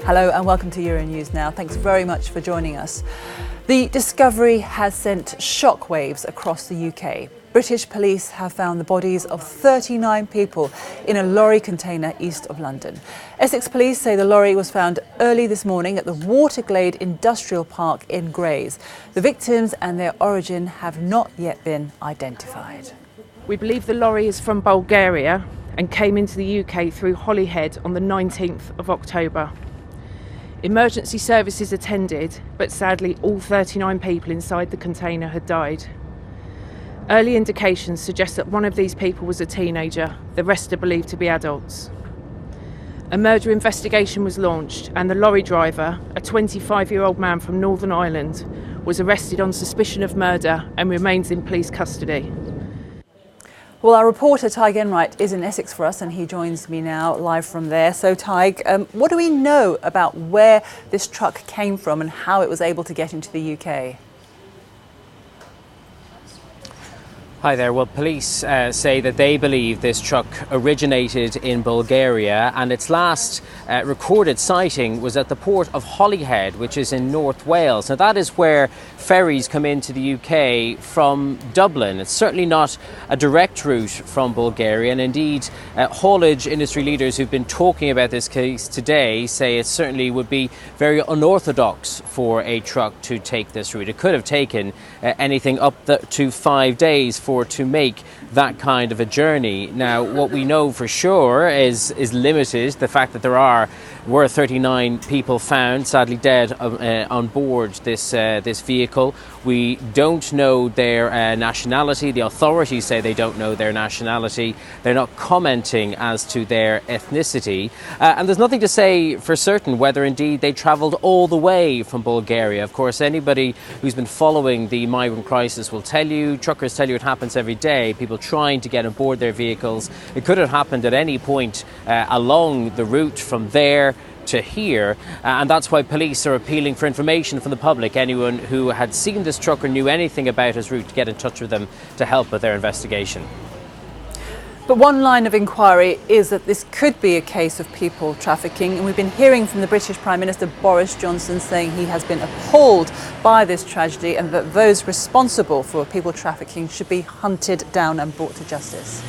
Hello and welcome to Euronews Now. Thanks very much for joining us. The discovery has sent shockwaves across the UK. British police have found the bodies of 39 people in a lorry container east of London. Essex police say the lorry was found early this morning at the Waterglade Industrial Park in Grays. The victims and their origin have not yet been identified. We believe the lorry is from Bulgaria and came into the UK through Holyhead on the 19th of October. Emergency services attended, but sadly all 39 people inside the container had died. Early indications suggest that one of these people was a teenager, the rest are believed to be adults. A murder investigation was launched and the lorry driver, a 25-year-old man from Northern Ireland, was arrested on suspicion of murder and remains in police custody. Well, our reporter Tig Enright is in Essex for us and he joins me now live from there. So Tig, what do we know about where this truck came from and how it was able to get into the UK? Hi there. Well, police say that they believe this truck originated in Bulgaria and its last recorded sighting was at the port of Holyhead, which is in North Wales. Now, that is where ferries come into the UK from Dublin. It's certainly not a direct route from Bulgaria, and indeed haulage industry leaders who've been talking about this case today say it certainly would be very unorthodox for a truck to take this route. It could have taken anything up to 5 days to make that kind of a journey. Now, what we know for sure is limited. The fact that were 39 people found, sadly dead, on board this vehicle. We don't know their nationality. The authorities say they don't know their nationality. They're not commenting as to their ethnicity. And there's nothing to say for certain whether indeed they travelled all the way from Bulgaria. Of course, anybody who's been following the migrant crisis will tell you, truckers tell you it happens every day, people trying to get aboard their vehicles. It could have happened at any point along the route from there to here, and that's why police are appealing for information from the public. Anyone who had seen this truck or knew anything about his route to get in touch with them to help with their investigation. But one line of inquiry is that this could be a case of people trafficking, and we've been hearing from the British Prime Minister Boris Johnson saying he has been appalled by this tragedy and that those responsible for people trafficking should be hunted down and brought to justice.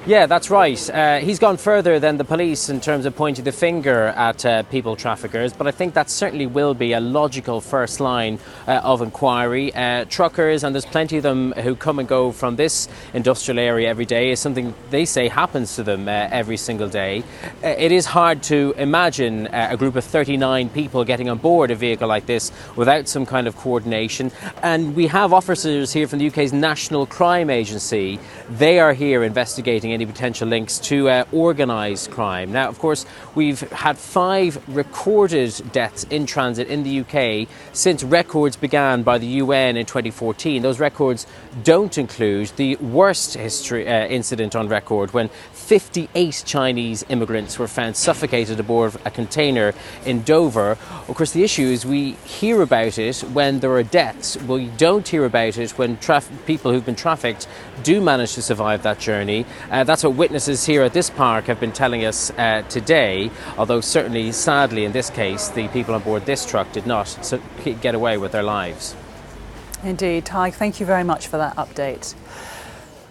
Yeah, that's right. He's gone further than the police in terms of pointing the finger at people traffickers, but I think that certainly will be a logical first line of inquiry. Truckers, and there's plenty of them who come and go from this industrial area every day, is something they say happens to them every single day. It is hard to imagine a group of 39 people getting on board a vehicle like this without some kind of coordination. And we have officers here from the UK's National Crime Agency. They are here investigating any potential links to organised crime. Now, of course, we've had 5 recorded deaths in transit in the UK since records began by the UN in 2014. Those records don't include the worst incident on record when 58 Chinese immigrants were found suffocated aboard a container in Dover. Of course, the issue is we hear about it when there are deaths. We don't hear about it when people who've been trafficked do manage to survive that journey. That's what witnesses here at this park have been telling us today, although certainly, sadly, in this case, the people on board this truck did not get away with their lives. Indeed. Tig, thank you very much for that update.